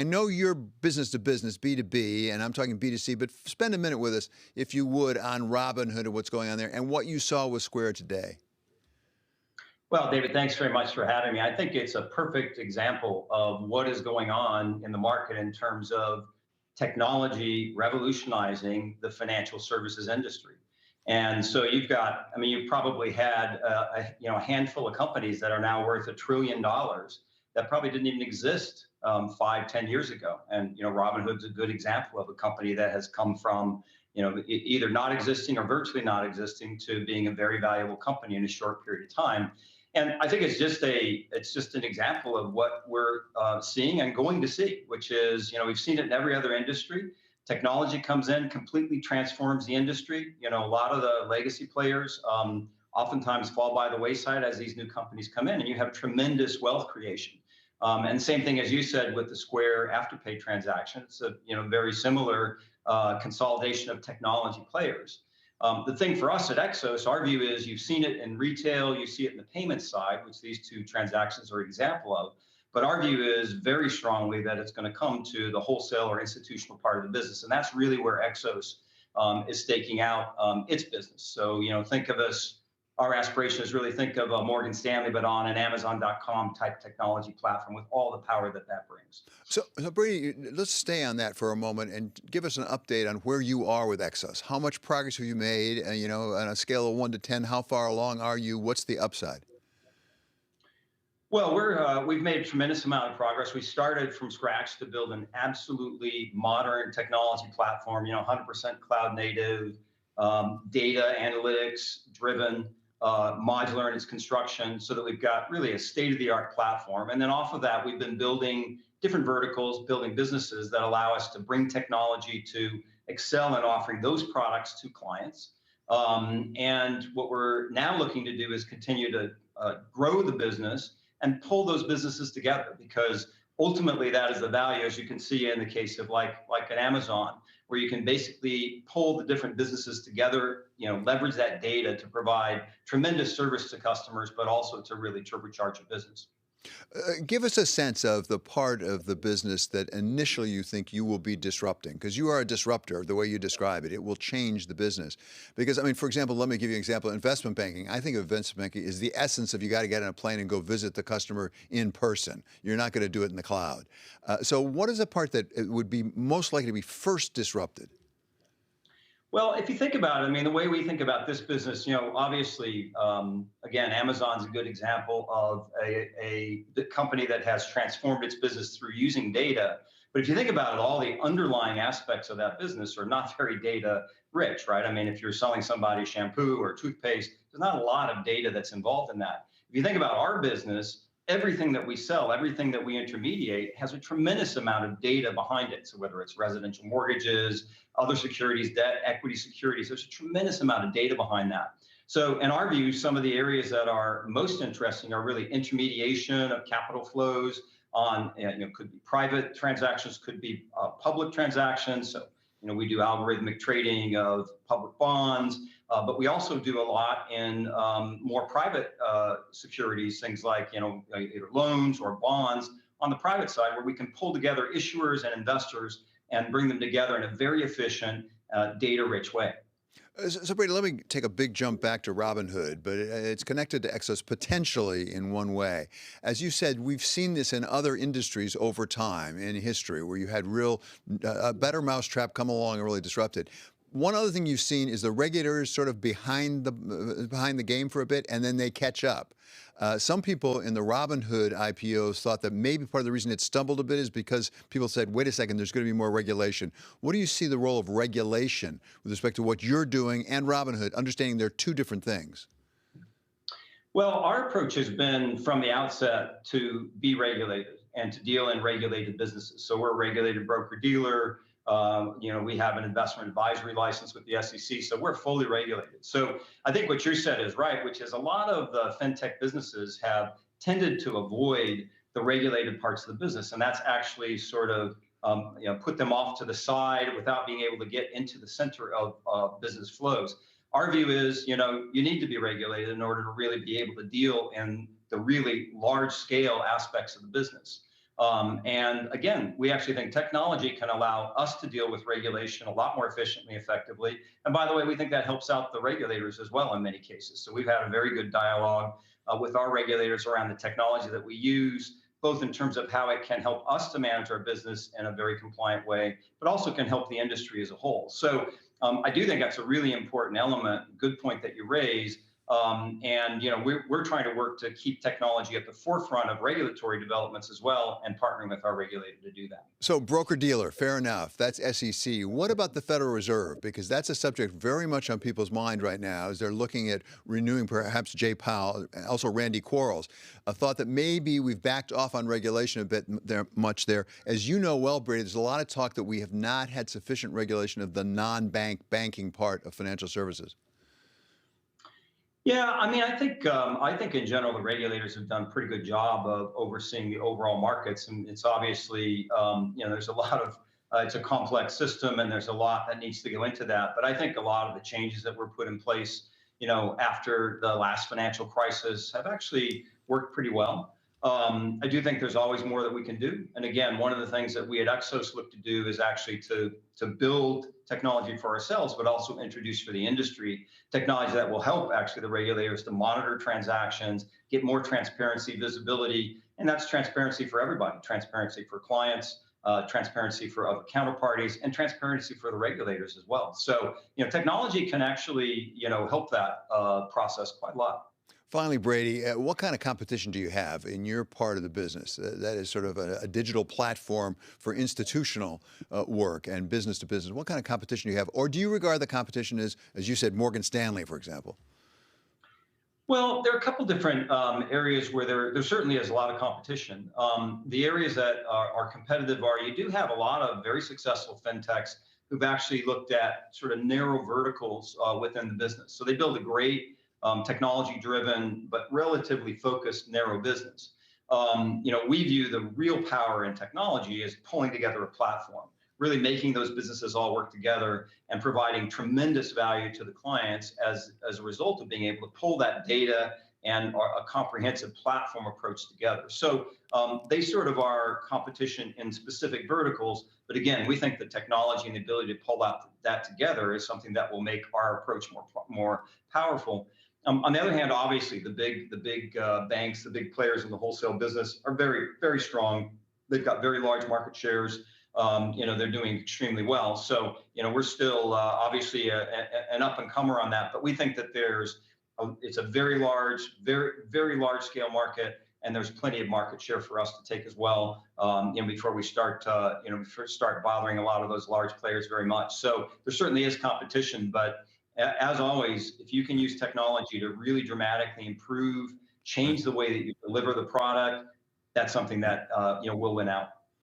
I know you're business to business, B2B, and I'm talking B2C, but spend a minute with us, if you would, on Robinhood and what's going on there and what you saw with Square today. Well, David, thanks very much for having me. I think it's a perfect example of what is going on in the market in terms of technology revolutionizing the financial services industry. And so you've got, I mean, you've probably had a handful of companies that are now worth $1 trillion that probably didn't even exist 5, 10 years ago. And Robinhood's a good example of a company that has come from either not existing or virtually not existing to being a very valuable company in a short period of time. And I think it's just an example of what we're seeing and going to see, which is, we've seen it in every other industry. Technology comes in, completely transforms the industry. A lot of the legacy players oftentimes fall by the wayside as these new companies come in, and you have tremendous wealth creation. And same thing as you said with the Square Afterpay transaction. It's a very similar consolidation of technology players. The thing for us at Exos, our view is you've seen it in retail, you see it in the payment side, which these two transactions are an example of. But our view is very strongly that it's going to come to the wholesale or institutional part of the business. And that's really where Exos is staking out its business. So, think of us, our aspiration is really think of a Morgan Stanley, but on an Amazon.com type technology platform with all the power that brings. So Brady, let's stay on that for a moment and give us an update on where you are with Exos. How much progress have you made? And, on a scale of 1 to 10, how far along are you? What's the upside? Well, we've made a tremendous amount of progress. We started from scratch to build an absolutely modern technology platform, 100% cloud native, data analytics driven, modular in its construction, so that we've got really a state-of-the-art platform. And then off of that, we've been building different verticals, building businesses that allow us to bring technology to excel in offering those products to clients. And what we're now looking to do is continue to grow the business and pull those businesses together, because ultimately that is the value, as you can see in the case of like an Amazon, where you can basically pull the different businesses together, leverage that data to provide tremendous service to customers, but also to really turbocharge a business. Give us a sense of the part of the business that initially you think you will be disrupting, because you are a disruptor, the way you describe it. It will change the business. Because, I mean, for example, let me give you an example. Investment banking. I think of investment banking is the essence of you got to get on a plane and go visit the customer in person. You're not going to do it in the cloud. So what is the part that would be most likely to be first disrupted? Well, if you think about it, I mean, the way we think about this business, obviously, again, Amazon's a good example of a company that has transformed its business through using data. But if you think about it, all the underlying aspects of that business are not very data rich, right? I mean, if you're selling somebody shampoo or toothpaste, there's not a lot of data that's involved in that. If you think about our business, everything that we sell, everything that we intermediate has a tremendous amount of data behind it. So whether it's residential mortgages, other securities, debt, equity securities, there's a tremendous amount of data behind that. So in our view, some of the areas that are most interesting are really intermediation of capital flows on, could be private transactions, could be public transactions. So, we do algorithmic trading of public bonds, but we also do a lot in more private securities, things like, either loans or bonds on the private side, where we can pull together issuers and investors and bring them together in a very efficient, data-rich way. So Brady, let me take a big jump back to Robinhood, but it's connected to Exos potentially in one way. As you said, we've seen this in other industries over time in history, where you had a better mousetrap come along and really disrupt it. One other thing you've seen is the regulators sort of behind the game for a bit, and then they catch up. Some people in the Robinhood IPOs thought that maybe part of the reason it stumbled a bit is because people said, wait a second, there's going to be more regulation. What do you see the role of regulation with respect to what you're doing and Robinhood, understanding they're two different things? Well, our approach has been from the outset to be regulated and to deal in regulated businesses. So we're a regulated broker-dealer. We have an investment advisory license with the SEC, so we're fully regulated. So I think what you said is right, which is a lot of the fintech businesses have tended to avoid the regulated parts of the business, and that's actually sort of put them off to the side without being able to get into the center of business flows. Our view is, you need to be regulated in order to really be able to deal in the really large scale aspects of the business. And again, we actually think technology can allow us to deal with regulation a lot more efficiently, effectively. And by the way, we think that helps out the regulators as well in many cases. So we've had a very good dialogue with our regulators around the technology that we use, both in terms of how it can help us to manage our business in a very compliant way, but also can help the industry as a whole. So I do think that's a really important element. Good point that you raise. And we're trying to work to keep technology at the forefront of regulatory developments as well, and partnering with our regulator to do that. So broker-dealer, fair enough. That's SEC. What about the Federal Reserve? Because that's a subject very much on people's mind right now as they're looking at renewing perhaps Jay Powell, also Randy Quarles. A thought that maybe we've backed off on regulation a bit much there. As you know well, Brady, there's a lot of talk that we have not had sufficient regulation of the non-bank banking part of financial services. Yeah, I mean, I think in general the regulators have done a pretty good job of overseeing the overall markets, and it's obviously there's a lot of it's a complex system, and there's a lot that needs to go into that. But I think a lot of the changes that were put in place, after the last financial crisis have actually worked pretty well. I do think there's always more that we can do. And again, one of the things that we at Exos look to do is actually to build technology for ourselves, but also introduce for the industry technology that will help actually the regulators to monitor transactions, get more transparency, visibility, and that's transparency for everybody, transparency for clients, transparency for other counterparties, and transparency for the regulators as well. So, technology can actually, help that process quite a lot. Finally, Brady, what kind of competition do you have in your part of the business? That is sort of a digital platform for institutional work and business to business. What kind of competition do you have? Or do you regard the competition as you said, Morgan Stanley, for example? Well, there are a couple different areas where there certainly is a lot of competition. The areas that are competitive are you do have a lot of very successful fintechs who've actually looked at sort of narrow verticals within the business. So they build a great technology-driven, but relatively focused narrow business. We view the real power in technology as pulling together a platform, really making those businesses all work together and providing tremendous value to the clients as a result of being able to pull that data and a comprehensive platform approach together. So they sort of are competition in specific verticals. But again, we think the technology and the ability to pull that together is something that will make our approach more powerful. On the other hand, obviously, the big banks, the big players in the wholesale business are very, very strong. They've got very large market shares. They're doing extremely well. So, we're still obviously an up and comer on that. But we think that it's a very large, very, very large scale market, and there's plenty of market share for us to take as well. Before we start bothering a lot of those large players very much. So there certainly is competition, but as always, if you can use technology to really dramatically improve, change the way that you deliver the product, that's something that will win out.